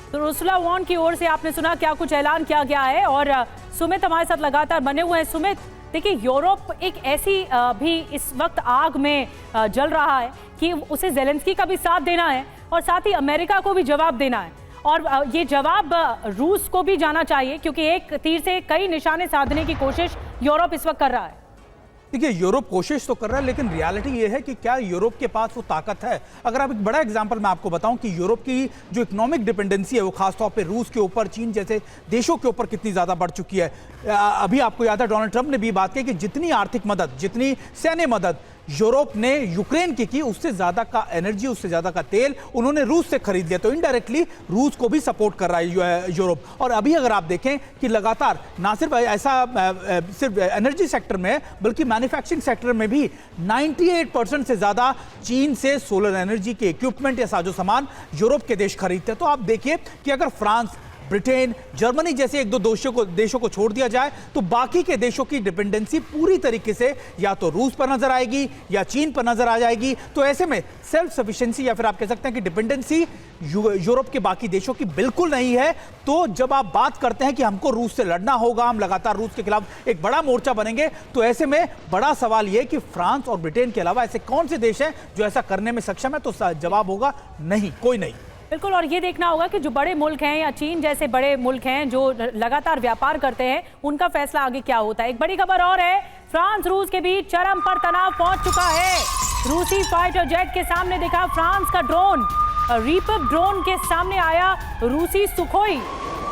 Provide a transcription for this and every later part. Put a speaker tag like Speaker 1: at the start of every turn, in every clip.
Speaker 1: तो Ursula von की ओर से आपने सुना क्या कुछ ऐलान किया गया है। और सुमित हमारे साथ लगातार बने हुए हैं। सुमित, देखिए यूरोप एक ऐसी भी इस वक्त आग में जल रहा है कि उसे ज़ेलेंस्की का भी साथ देना है और साथ ही अमेरिका को भी जवाब देना है। और ये जवाब रूस को भी जाना चाहिए क्योंकि एक तीर से कई निशाने साधने की कोशिश यूरोप इस वक्त कर रहा है।
Speaker 2: देखिए, यूरोप कोशिश तो कर रहा है, लेकिन रियलिटी ये है कि क्या यूरोप के पास वो ताकत है। अगर आप एक बड़ा एग्जांपल मैं आपको बताऊं कि यूरोप की जो इकोनॉमिक डिपेंडेंसी है वो खासतौर पे रूस के ऊपर, चीन जैसे देशों के ऊपर कितनी ज़्यादा बढ़ चुकी है। अभी आपको याद है डोनाल्ड ट्रंप ने भी बात की कि जितनी आर्थिक मदद, जितनी सैन्य मदद यूरोप ने यूक्रेन की उससे ज़्यादा का एनर्जी, उससे ज़्यादा का तेल उन्होंने रूस से खरीद लिया। तो इनडायरेक्टली रूस को भी सपोर्ट कर रहा है यूरोप। और अभी अगर आप देखें कि लगातार ना सिर्फ ऐसा सिर्फ एनर्जी सेक्टर में बल्कि मैन्युफैक्चरिंग सेक्टर में भी 98% से ज़्यादा चीन से सोलर एनर्जी के इक्विपमेंट या साजो सामान यूरोप के देश खरीदते हैं। तो आप देखिए कि अगर फ्रांस, ब्रिटेन, जर्मनी जैसे एक दो देशों को छोड़ दिया जाए तो बाकी के देशों की डिपेंडेंसी पूरी तरीके से या तो रूस पर नजर आएगी या चीन पर नजर आ जाएगी। तो ऐसे में सेल्फ सफिशिएंसी या फिर आप कह सकते हैं कि डिपेंडेंसी यूरोप के बाकी देशों की बिल्कुल नहीं है। तो जब आप बात करते हैं कि हमको रूस से लड़ना होगा, हम लगातार रूस के खिलाफ एक बड़ा मोर्चा बनेंगे, तो ऐसे में बड़ा सवाल यह कि फ्रांस और ब्रिटेन के अलावा ऐसे कौन से देश हैं जो ऐसा करने में सक्षम है? तो जवाब होगा नहीं, कोई नहीं।
Speaker 1: बिल्कुल। और ये देखना होगा कि जो बड़े मुल्क हैं या चीन जैसे बड़े मुल्क हैं जो लगातार व्यापार करते हैं, उनका फैसला आगे क्या होता है। एक बड़ी खबर और है, फ्रांस रूस के बीच चरम पर तनाव पहुंच चुका है। रूसी फाइटर जेट के सामने दिखा फ्रांस का ड्रोन, रीपर ड्रोन के सामने आया रूसी सुखोई।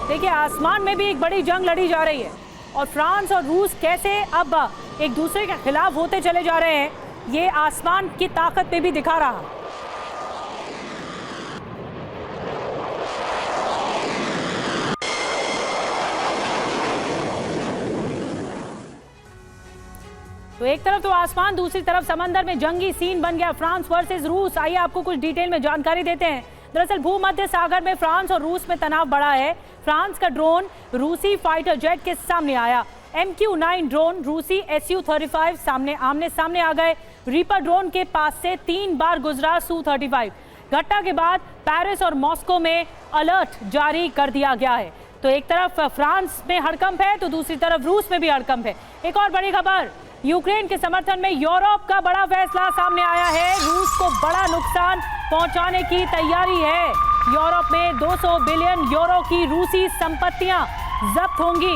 Speaker 1: देखिए, आसमान में भी एक बड़ी जंग लड़ी जा रही है और फ्रांस और रूस कैसे अब एक दूसरे के खिलाफ होते चले जा रहे हैं, ये आसमान की ताकत में भी दिखा रहा है। तो एक तरफ तो आसमान, दूसरी तरफ समंदर में जंगी सीन बन गया, फ्रांस वर्सेस रूस। आइए आपको कुछ डिटेल में जानकारी देते हैं। दरअसल भूमध्य सागर में फ्रांस और रूस में तनाव बढ़ा है। फ्रांस का ड्रोन रूसी फाइटर जेट के सामने आया। MQ-9 ड्रोन रूसी Su-35 आमने सामने आ गए। रीपर ड्रोन के पास से 3 बार गुजरा Su-35। घटना के बाद पेरिस और मॉस्को में अलर्ट जारी कर दिया गया है। तो एक तरफ फ्रांस में हड़कंप है तो दूसरी तरफ रूस में भी हड़कंप है। एक और बड़ी खबर, यूक्रेन के समर्थन में यूरोप का बड़ा फैसला सामने आया है। रूस को बड़ा नुकसान पहुंचाने की तैयारी है। यूरोप में 200 बिलियन यूरो की रूसी संपत्तियां जब्त होंगी।